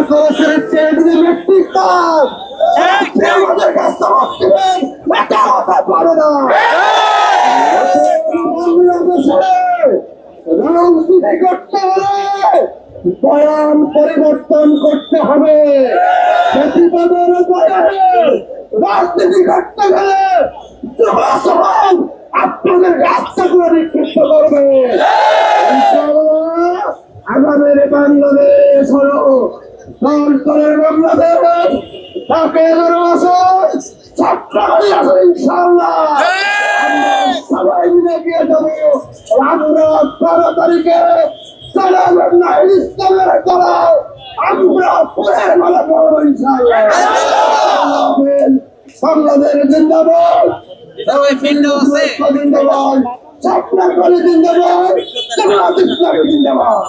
খরচের চেয়ে যদি মেট্রিক পাস আমাদের কাছ থেকে হতে পারে না। রাজনীতি করতে হলে বয়ান পরিবর্তন করতে হবে। প্রতিবাদের বয়ানে রাজনীতি করতে গেলে আপনাদের রাস্তাগুলো নিক্ষিপ্ত করবে। আগামীর বাংলাদেশ হলো দলের বাংলাদেশ, তাকে ইনশাল্লাহ সবাই মিলে গিয়ে যাবো। আমরা 12 তারিখে ইসলামের করাও আমরা পুরের মালা করবো ইনশাল্লাহ। বাংলাদেশ জিন্দাবাদ, জিন্দাবাদ, ছাত্র করে জিন্দাবাদ, জামাত ইসলামী জিন্দাবাদ।